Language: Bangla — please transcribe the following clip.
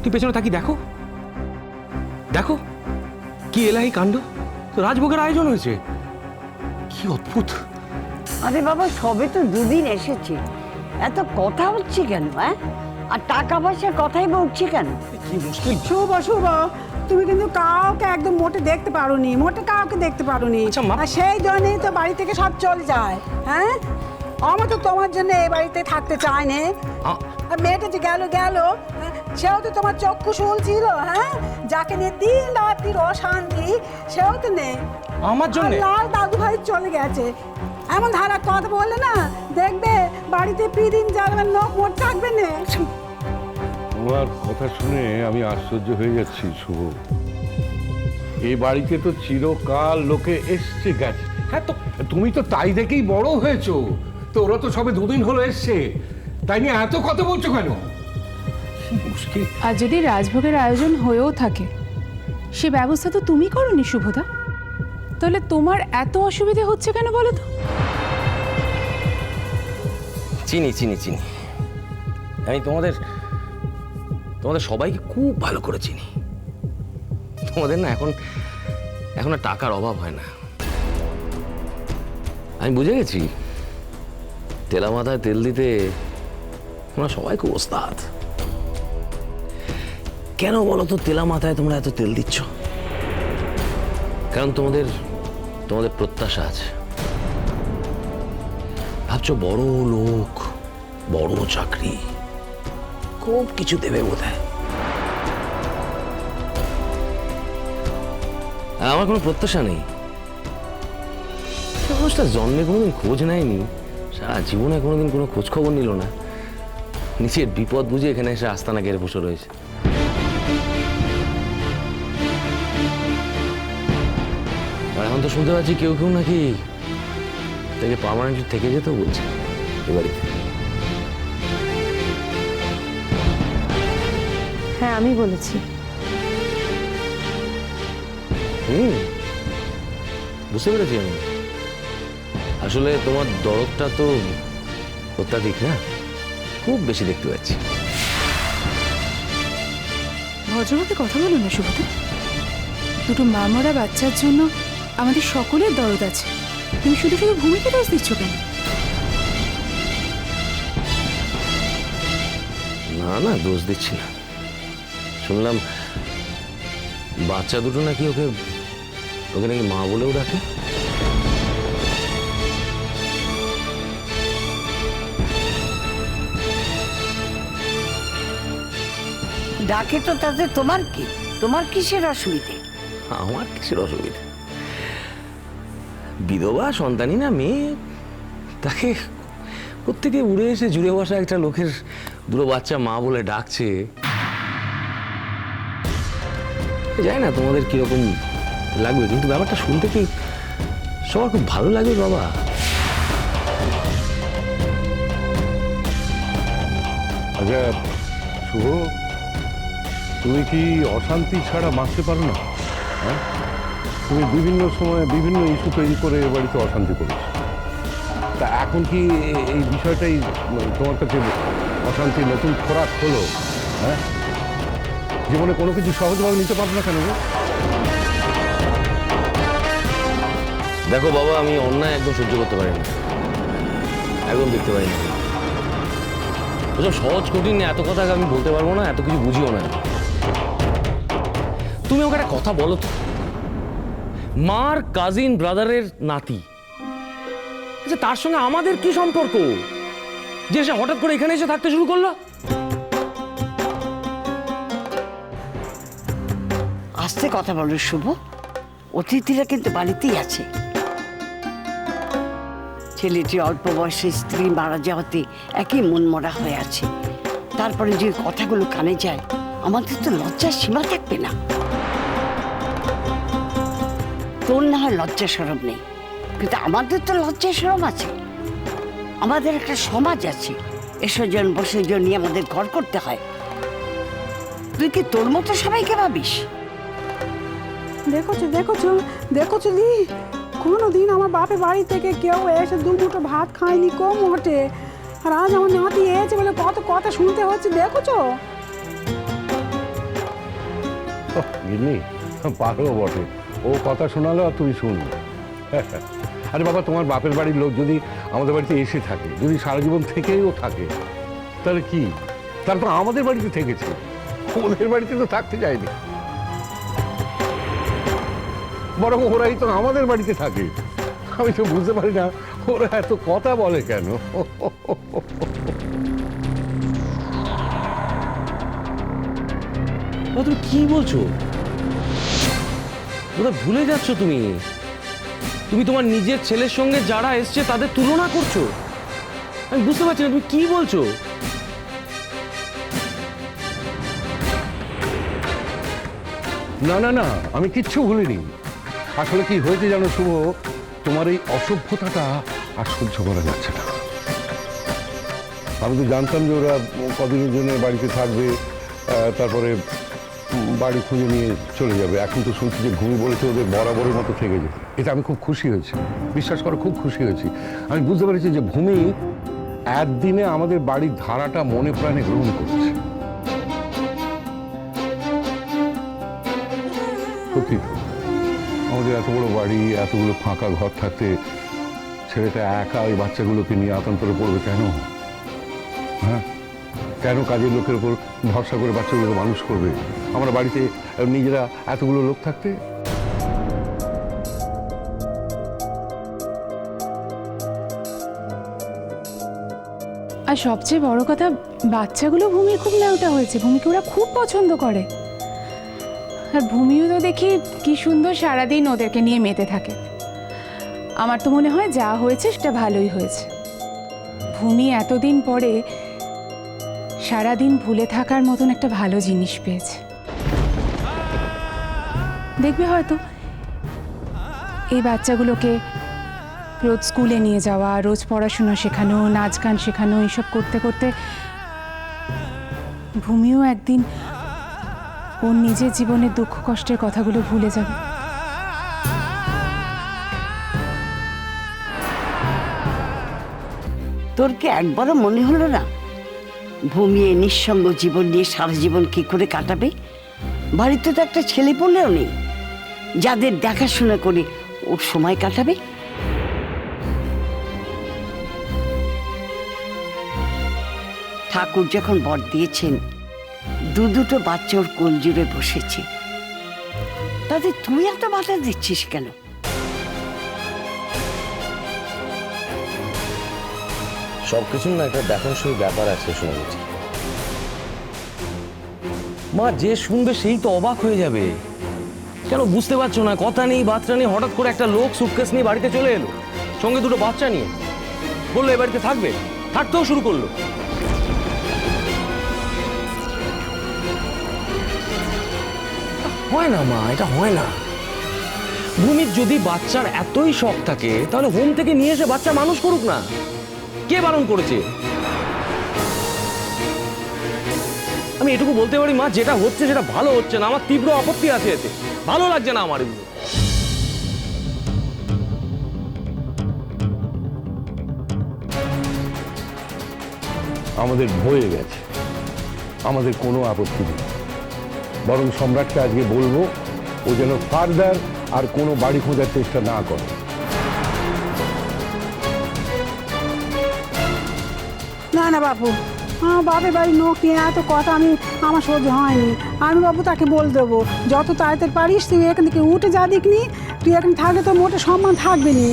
তুই পেছনে তাকি দেখো, দেখো কি এলাহি কাণ্ড, তো রাজভোগের আয়োজন হয়েছে। কি অদ্ভুত। আরে বাবা, সবে তো দুদিন এসেছি, এত কথা হচ্ছে কেন? হ্যাঁ, আর টাকা পয়সার কথাই বলছি কেন? কি মুশকিল। শুভ শুভ, তুমি কিন্তু কাউকে একদম মোটে দেখতে পারোনি, মোটে কাউকে দেখতে পারোনি। আচ্ছা, মা। আর সেই জন্যই তো বাড়ি থেকে সব চলে যায়। হ্যাঁ, আমার তো তোমার জন্য এই বাড়িতে থাকতে চায় না। আর মেয়েটা যে গেল গেল, সেও তো তোমার চক্ষু শুল ছিল। হ্যাঁ, যাকে নিয়ে দিন রাত্রির অশান্তি, সেও তো নেই। আমার জন্য লাল দাদু ভাই চলে গেছে, এমন ধারা কথা বললে না, দেখবে বাড়িতে প্রতিদিন যাবেন, লোক মোট থাকবে না। তোমার কথা শুনে আমি আশ্চর্য হয়ে যাচ্ছি শুভ। এই বাড়িতে তো চিরকাল লোকে এসছে গেছে। হ্যাঁ, তো তুমি তো তাই দেখেই বড় হয়েছো, তো ওরা তো সবে দুদিন হলো এসছে, তাই নিয়ে এত কথা বলছো কেন? মুশকিল। আর যদি রাজভোগের আয়োজন হয়েও থাকে, সে ব্যবস্থা তো তুমি করোনি শুভদা, তাহলে তোমার এত অসুবিধে হচ্ছে কেন বলো তো? চিনি চিনি চিনি, আমি তোমাদের সবাইকে খুব ভালো করে চিনি। তোমাদের না এখন আর টাকার অভাব হয় না। আমি বুঝে গেছি, তেলা মাথায় তেল দিতে তোমরা সবাই খুব ওস্তাদ। কেন বলো তো তেলা মাথায় তোমরা এত তেল দিচ্ছ? কারণ তোমাদের প্রত্যাশা আছে। ভাবছো বড় লোক, বড় চাকরি, খুব কিছু দেবে বোধহয়। আমার কোনো প্রত্যাশা নেই। মানুষটা জন্মে কোনোদিন খোঁজ নেয়নি, সারা জীবনে কোনোদিন কোনো খোঁজ খবর নিল না, নিচের বিপদ বুঝে এখানে এসে আস্তানা গেড়ে বসে রয়েছে। আর এখন তো শুনতে পাচ্ছি কেউ কেউ নাকি তাকে পার্মানেন্টলি থেকে যেতেও বলছে এ বাড়িতে। হ্যাঁ, আমি বলেছি। বুঝতে পেরেছি আমি। আসলে তোমার দরদটা তো অত্যাধিক না, খুব বেশি দেখতে পাচ্ছি। ভদ্রভাবে কথা বলো না শুভদা। দুটো মা মরা বাচ্চার জন্য আমাদের সকলের দরদ আছে, তুমি শুধু শুধু ভূমিকে দোষ দিচ্ছ কেন? না না, দোষ দিচ্ছি না। শুনলাম বাচ্চা দুটো নাকি ওকে নাকি মা বলেও ডাকে। ডাকে তো, তাতে তোমার কি? তোমার কিসের অসুবিধে? আমার কিসের অসুবিধা? বিধবা সন্তানী না মেয়ে, তাকে প্রত্যেকে উড়ে এসে জুড়ে বসা একটা লোকের দুটো বাচ্চা মা বলে ডাকছে। জানি না তোমাদের কিরকম লাগবে, কিন্তু ব্যাপারটা শুনতে কি সবার খুব ভালো লাগবে বাবা। আচ্ছা শুভ, তুমি কি অশান্তি ছাড়া বাঁচতে পারো না? হ্যাঁ, তুমি বিভিন্ন সময় বিভিন্ন ইস্যু তৈরি করে এ বাড়িতে অশান্তি করেছো। তা এখন কি এই বিষয়টাই তোমার কাছে অশান্তি নতুন খোরাক হলো? হ্যাঁ, জীবনে কোনো কিছু সহজভাবে নিতে পারো না কেন? দেখো বাবা, আমি অন্যায় একদম সহ্য করতে পারি না, একদম দেখতে পারি না। ওসব সহজ কঠিন এত কথা আমি বলতে পারবো না, এত কিছু বুঝিও না। তুমি ওকে একটা কথা বলো তো, মার কাজিন ব্রাদারের নাতি, আচ্ছা তার সঙ্গে আমাদের কি সম্পর্ক যে সে হঠাৎ করে এখানে এসে থাকতে শুরু করলো? আস্তে কথা বলো শুভ, অতিথিরা কিন্তু বাড়িতেই আছে। ছেলেটি অল্প বয়সে স্ত্রী মারা যাওয়াতে একই মনমরা হয়ে আছে, তারপরে যে কথাগুলো কানে যায়, আমাদের তো লজ্জার সীমা থাকবে না। তোর না হয় লজ্জা সরম নেই, কিন্তু আমাদের তো লজ্জা সরম আছে। আমাদের একটা সমাজ আছে, এসোজন বসেজন নিয়ে আমাদের ঘর করতে হয়। তুই কি তোর মতো সবাইকে ভাবিস? দেখোছো দেখোছো দেখোছো দি, কোনোদিন আমার বাপের বাড়ি থেকে কেউ এসে দু মুঠো ভাত খায়নি কম মোটে, আর আজ আমার নাতি এসেছে বলে কত কথা শুনতে হচ্ছে। দেখোছো গিন্নি পারো বটে, ও কথা শোনালো আর তুমি শুনলে। আরে বাবা, তোমার বাপের বাড়ির লোক যদি আমাদের বাড়িতে এসে থাকে, যদি সারা জীবন থেকেও থাকে, তাহলে কি? তারপর আমাদের বাড়িতে থেকেছে, ওদের বাড়িতে তো থাকতে চায়নি, বরং ওরাই তো আমাদের বাড়িতে থাকে। আমি তো বুঝতে পারি না ওরা এত কথা বলে কেন। তুমি কি বলছো? ওটা ভুলে যাচ্ছ তুমি। তুমি তোমার নিজের ছেলের সঙ্গে যারা এসছে তাদের তুলনা করছো। আমি বুঝতে পারছি না তুমি কি বলছো। না না না, আমি কিচ্ছু ভুলিনি। আসলে কি হয়েছে জানো শুভ, তোমার এই অসভ্যতাটা আর সহ্য করা যাচ্ছে না। আমি তো জানতাম যে ওরা কদিনের জন্য বাড়িতে থাকবে, তারপরে বাড়ি খুঁজে নিয়ে চলে যাবে। এখন তো শুনছি যে ভূমি বলেছে ওদের বরাবরের মতো থেকে যেতে। এটা আমি খুব খুশি হয়েছি, বিশ্বাস করো খুব খুশি হয়েছি। আমি বুঝতে পেরেছি যে ভূমি একদিনে আমাদের বাড়ির ধারাটা মনে প্রাণে গ্রহণ করছে। সত্যি তো, আমাদের এত বড় বাড়ি, এতগুলো ফাঁকা ঘর থাকতে ছেলেটা একা ওই বাচ্চাগুলোকে নিয়ে আতঙ্কে পড়বে কেন? হ্যাঁ, কেন কাজের লোকের উপর ভরসা করে বাচ্চাগুলোকে মানুষ করবে? আমরা বাড়িতে নিজেরা এতগুলো লোক থাকতে। আর সবচেয়ে বড় কথা, বাচ্চাগুলো ভূমির খুব ন্যাওটা হয়েছে, ভূমিকে ওরা খুব পছন্দ করে। আর ভূমিও তো দেখি কি সুন্দর সারাদিন ওদেরকে নিয়ে মেতে থাকে। আমার তো মনে হয় যা হয়েছে সেটা ভালোই হয়েছে। ভূমি এতদিন পরে সারাদিন ভুলে থাকার মতন একটা ভালো জিনিস পেয়েছে। দেখবে হয়তো এই বাচ্চাগুলোকে রোজ স্কুলে নিয়ে যাওয়া, রোজ পড়াশোনা শেখানো, নাচ গান শেখানো, এইসব করতে করতে ভূমিও একদিন ওর নিজের জীবনের দুঃখ কষ্টের কথাগুলো ভুলে যাবে। তোর কি একবারও মনে হলো না ভূমি এই নিঃসঙ্গ জীবন নিয়ে সারা জীবন কি করে কাটাবে? বাড়িতে তো একটা ছেলে পড়লেও নেই যাদের দেখাশোনা করে ওর সময় কাটাবে। ঠাকুর যখন বর দিয়েছেন, দুটো বাচ্চা ওর কোল জুড়ে বসেছে, তাদের তুই এত বাধা দিচ্ছিস কেন? সবকিছুর না একটা দেখাশোনার ব্যাপার আছে শুনেছি। মা যে শুনবে সেই তো অবাক হয়ে যাবে। কেন বুঝতে পারছো না? কথা নেই বার্তা নেই, হঠাৎ করে একটা লোক সুটকেস নিয়ে বাড়িতে চলে এলো, সঙ্গে দুটো বাচ্চা নিয়ে, বললো এ বাড়িতে থাকবে, থাকতেও শুরু করলো। হয় না মা, এটা হয় না। ভূমির যদি বাচ্চার এতই শখ থাকে তাহলে হোম থেকে নিয়ে এসে বাচ্চা মানুষ করুক না। কে বারণ করেছে? আমি এটুকু বলতে পারি মা, যেটা হচ্ছে সেটা ভালো হচ্ছে না। আমার তীব্র আপত্তি আছে এতে, ভালো লাগছে না আমার এগুলো। আমাদের হয়ে গেছে, আমাদের কোনো আপত্তি নেই। বরং সম্রাটকে আজকে বলবো ও যেন ফার্দার আর কোনো বাড়ি খোঁজার চেষ্টা না করে। না না বাপু, আমার বাপের বাড়ির লোক নিয়ে এত কথা আমার সহ্য হয়নি। আমি বাবু তাকে বল দেবো, যত তাড়াতাড়ি পারিস তুই এখান থেকে উঠে যা, দিকনি তুই এখানে থাকলে তো মোটে সম্মান থাকবে না।